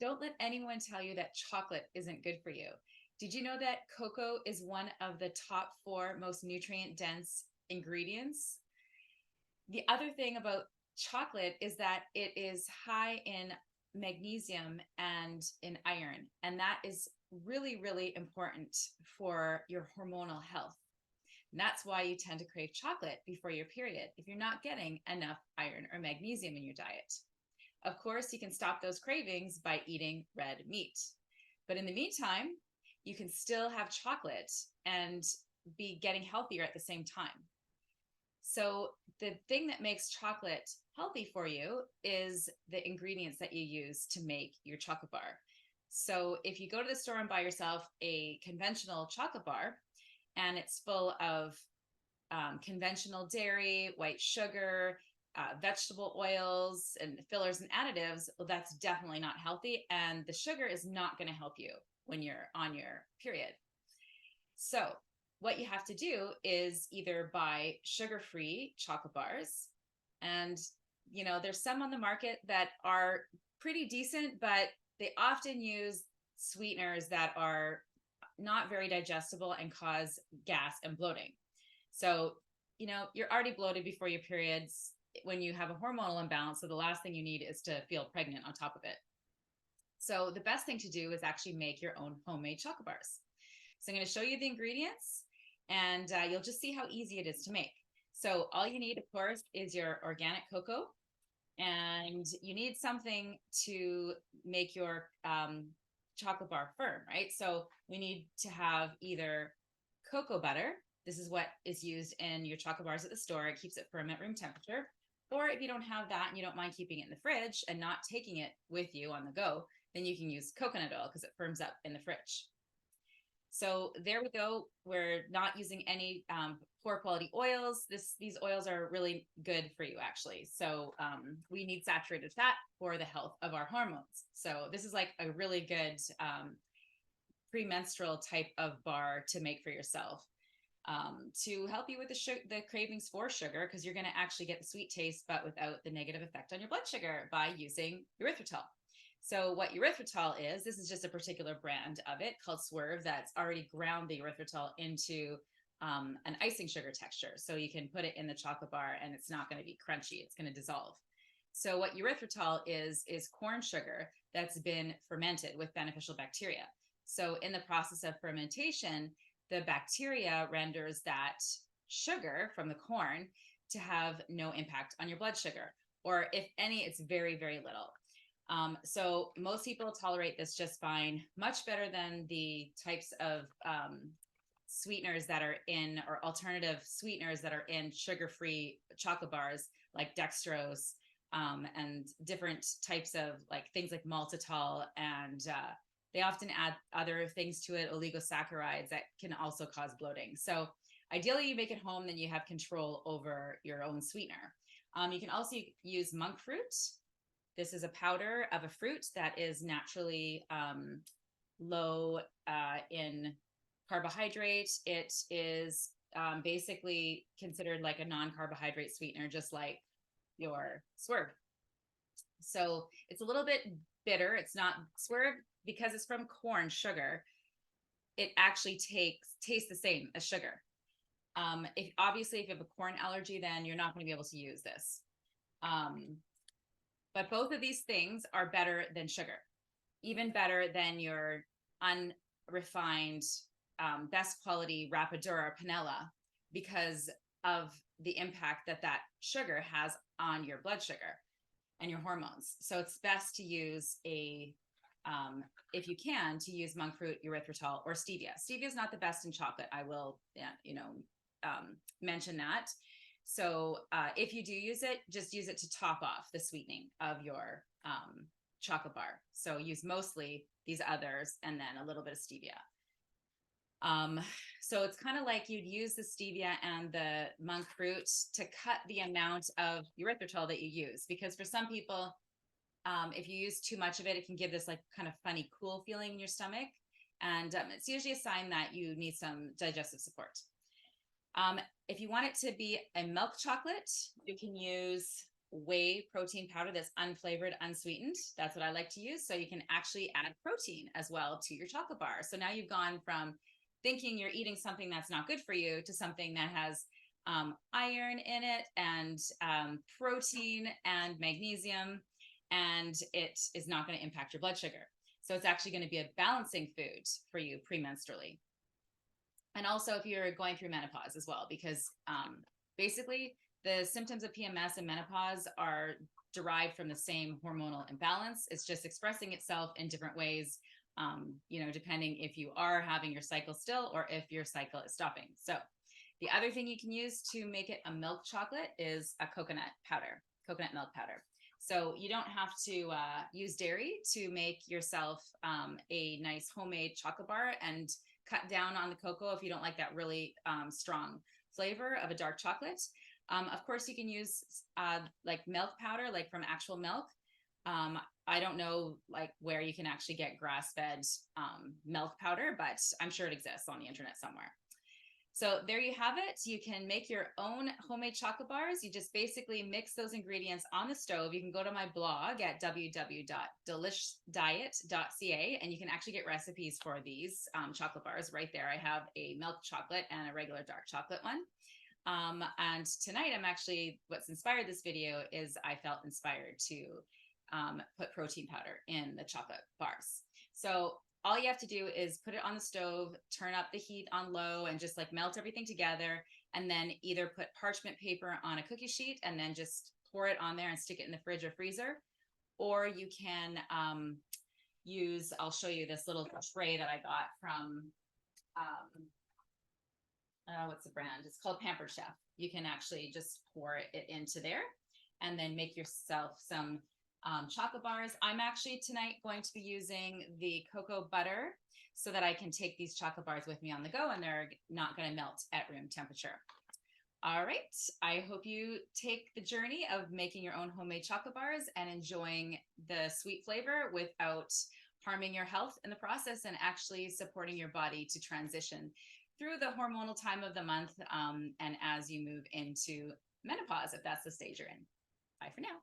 Don't let anyone tell you that chocolate isn't good for you. Did you know that cocoa is one of the top four most nutrient dense ingredients? The other thing about chocolate is that it is high in magnesium and in iron, and that is really, really important for your hormonal health. And that's why you tend to crave chocolate before your period if you're not getting enough iron or magnesium in your diet. Of course, you can stop those cravings by eating red meat. But in the meantime, you can still have chocolate and be getting healthier at the same time. So, the thing that makes chocolate healthy for you is the ingredients that you use to make your chocolate bar. So, if you go to the store and buy yourself a conventional chocolate bar and it's full of conventional dairy, white sugar, vegetable oils, and fillers and additives, well, that's definitely not healthy. And the sugar is not going to help you when you're on your period. So, what you have to do is either buy sugar-free chocolate bars, and there's some on the market that are pretty decent, but they often use sweeteners that are not very digestible and cause gas and bloating. So, you're already bloated before your periods when you have a hormonal imbalance. So, the last thing you need is to feel pregnant on top of it. So, the best thing to do is actually make your own homemade chocolate bars. So, I'm going to show you the ingredients and you'll just see how easy it is to make. So, all you need, of course, is your organic cocoa, and you need something to make your chocolate bar firm, right? So, we need to have either cocoa butter. This is what is used in your chocolate bars at the store. It keeps it firm at room temperature. Or if you don't have that and you don't mind keeping it in the fridge and not taking it with you on the go, then you can use coconut oil because it firms up in the fridge. So there we go. We're not using any poor quality oils. These oils are really good for you, actually. So we need saturated fat for the health of our hormones. So this is like a really good premenstrual type of bar to make for yourself to help you with the cravings for sugar, because you're going to actually get the sweet taste, but without the negative effect on your blood sugar by using erythritol. So what erythritol is, this is just a particular brand of it called Swerve that's already ground the erythritol into an icing sugar texture. So you can put it in the chocolate bar and it's not going to be crunchy. It's going to dissolve. So what erythritol is corn sugar that's been fermented with beneficial bacteria. So in the process of fermentation, the bacteria renders that sugar from the corn to have no impact on your blood sugar, or if any, it's very, very little. So most people tolerate this just fine, much better than the types of sweeteners that are in, or alternative sweeteners that are in sugar-free chocolate bars like dextrose and different types of things like maltitol, and they often add other things to it, oligosaccharides that can also cause bloating. So ideally you make it home, then you have control over your own sweetener. You can also use monk fruit. This is a powder of a fruit that is naturally low in carbohydrate. It is basically considered like a non-carbohydrate sweetener, just like your Swerve. So it's a little bit bitter. It's not Swerve, because it's from corn sugar. It actually tastes the same as sugar. If you have a corn allergy, then you're not going to be able to use this. But both of these things are better than sugar, even better than your unrefined, best quality Rapadura Panela, because of the impact that sugar has on your blood sugar and your hormones. So it's best to use if you can, to use monk fruit, erythritol, or stevia. Stevia is not the best in chocolate. I will, mention that. So if you do use it, just use it to top off the sweetening of your chocolate bar. So use mostly these others and then a little bit of stevia. So it's kind of like you'd use the stevia and the monk fruit to cut the amount of erythritol that you use, because for some people, if you use too much of it, it can give this kind of funny, cool feeling in your stomach. And it's usually a sign that you need some digestive support. If you want it to be a milk chocolate, you can use whey protein powder that's unflavored, unsweetened. That's what I like to use. So you can actually add protein as well to your chocolate bar. So now you've gone from thinking you're eating something that's not good for you to something that has iron in it and protein and magnesium, and it is not going to impact your blood sugar. So it's actually going to be a balancing food for you premenstrually. And also if you're going through menopause as well, because basically the symptoms of PMS and menopause are derived from the same hormonal imbalance. It's just expressing itself in different ways, depending if you are having your cycle still or if your cycle is stopping. So the other thing you can use to make it a milk chocolate is a coconut milk powder. So you don't have to use dairy to make yourself a nice homemade chocolate bar, and cut down on the cocoa if you don't like that really strong flavor of a dark chocolate. Of course, you can use like milk powder, like from actual milk. I don't know like where you can actually get grass-fed milk powder, but I'm sure it exists on the internet somewhere. So there you have it. You can make your own homemade chocolate bars. You just basically mix those ingredients on the stove. You can go to my blog at www.delishdiet.ca, and you can actually get recipes for these chocolate bars right there. I have a milk chocolate and a regular dark chocolate one. And tonight what's inspired this video is I felt inspired to put protein powder in the chocolate bars. So all you have to do is put it on the stove, turn up the heat on low, and just like melt everything together. And then either put parchment paper on a cookie sheet and then just pour it on there and stick it in the fridge or freezer. Or you can I'll show you this little tray that I got from, what's the brand? It's called Pampered Chef. You can actually just pour it into there and then make yourself some chocolate bars. I'm actually tonight going to be using the cocoa butter so that I can take these chocolate bars with me on the go, and they're not going to melt at room temperature. All right. I hope you take the journey of making your own homemade chocolate bars and enjoying the sweet flavor without harming your health in the process, and actually supporting your body to transition through the hormonal time of the month and as you move into menopause, if that's the stage you're in. Bye for now.